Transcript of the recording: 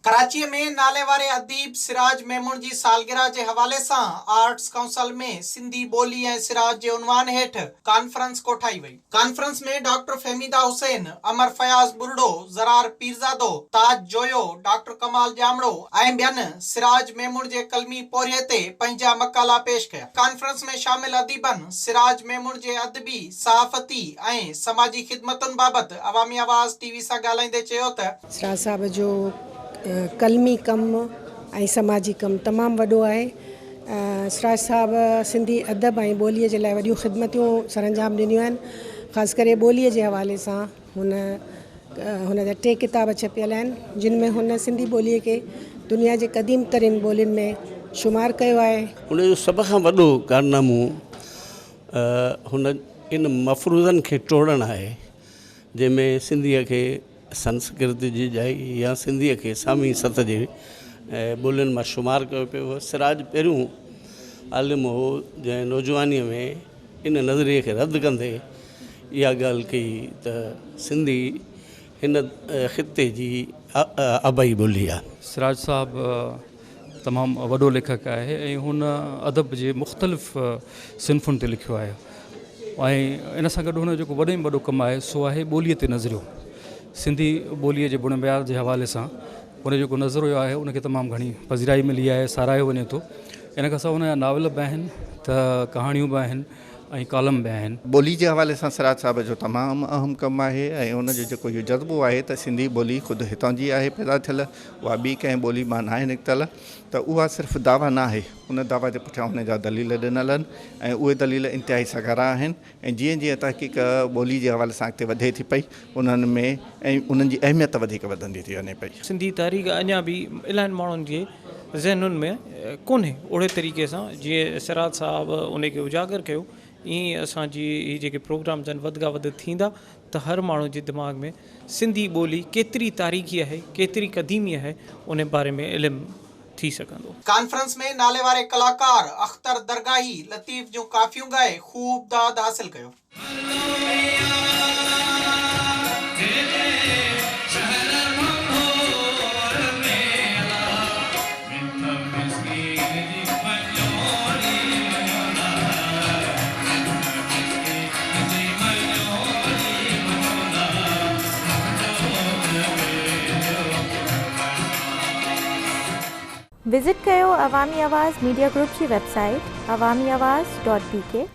कराची में नाले वारे अदीब सिराज मेमून जी सालगिरह के हवाले से आर्ट्स काउंसिल में सिंधी बोली ए सिराज के उन्वान हेठ कॉन्फ्रेंस कोठाई वही। कॉन्फ्रेंस में डॉक्टर फहमीदा हुसैन, अमर फयाज बुरडो, जरार पीरजादो, ताज जोयो, डॉक्टर कमाल जामड़ो ऐं बियन सिराज मेमून के कलमी पोरिये ते पंहिंजा मकाला पेश किया। कॉन्फ्रेंस में शामिल अदीबन सिराज मेमून के अदबी, सहाफती ऐं समाजी खिदमतुन बाबत अवामी आवाज़ टीवी से ॻाल्हाईंदे चयो त सिराज साहब जो कलमी कम ऐं समाजी कम तमाम वॾो आहे। सिराज साहब सिंधी अदब ऐं ॿोलीअ जे लाइ वॾियूं ख़िदमतियूं सरंजाम ॾिनियूं आहिनि। ख़ासि करे ॿोलीअ जे हवाले सां हुन जा 3 किताब छपियल आहिनि जिन में हुन सिंधी ॿोलीअ खे दुनिया जे क़दीम तरीन ॿोलियुनि में शुमार कयो आहे। हुनजो सभ खां वॾो कारनामो हुन इन मफ़रूज़नि खे टोड़णु आहे जंहिंमें सिंधीअ खे संस्कृत जी जाइ या सिंधीअ खे सामी सतह जे ॿोलियुनि मां शुमार कयो पियो। सिराज पहिरियों आलिम हो जंहिं नौजवानीअ में इन नज़रिए खे रद्द कंदे इहा ॻाल्हि कई त सिंधी हिन ख़िते जी आबाई ॿोली आहे। सिराज साहब तमामु वॾो लेखक आहे ऐं हुन अदब जे मुख़्तलिफ़ सिन्फ़ुनि ते लिखियो आहे ऐं इन सां गॾु हुन जेको वॾे में वॾो कमु आहे सो आहे ॿोलीअ ते नज़रियो। सिंधी ॿोलीअ जे बुणब्यार जे हवाले सां हुन जेको नज़रियो आहे उनखे तमामु घणी पज़िराई मिली आहे, सारायो वञे थो। इन खां सवाइ हुन जा नावल बि आहिनि त कहाणियूं बि आहिनि ऐं कॉलम बि आहिनि। ॿोली जे हवाले सां सिराज साहब जो तमामु अहम कमु आहे ऐं उनजो जेको इहो जज़्बो आहे त सिंधी ॿोली ख़ुदि हितां जी आहे पैदा थियल, उहा ॿी कंहिं ॿोली मां नाहे निकितल, त उहा सिर्फ़ु दावा न आहे, उन दावा जे पुठियां हुन जा दलील ॾिनल आहिनि ऐं उहे दलील इंतिहाई सगारा आहिनि। ऐं जीअं जीअं तहक़ीक़ ॿोली जे हवाले सां अॻिते वधे थी पई उन्हनि में ऐं उन्हनि जी अहमियत वधीक वधंदी थी वञे पई। सिंधी तारीख़ अञा बि इलाही माण्हुनि जे ज़हनुनि में कोन्हे ओड़े तरीक़े सां जीअं सिराज साहब उनखे उजागर कयो। ईअं असांजी इहे जेके प्रोग्राम्स आहिनि वधि खां वधि थींदा त हर माण्हू जे दिमाग़ में सिंधी ॿोली केतिरी तारीख़ी आहे, केतिरी क़दीमी आहे, उन बारे में इल्मु थी सघंदो। कॉन्फ्रेंस में नाले वारे कलाकार अख्तर दरगाही लतीफ़ जो काफ़ियूं ॻाए ख़ूब दाद हासिल कयो। विज़िट कयो अवामी आवाज़ मीडिया ग्रुप की वेबसाइट awamiawaz.pk।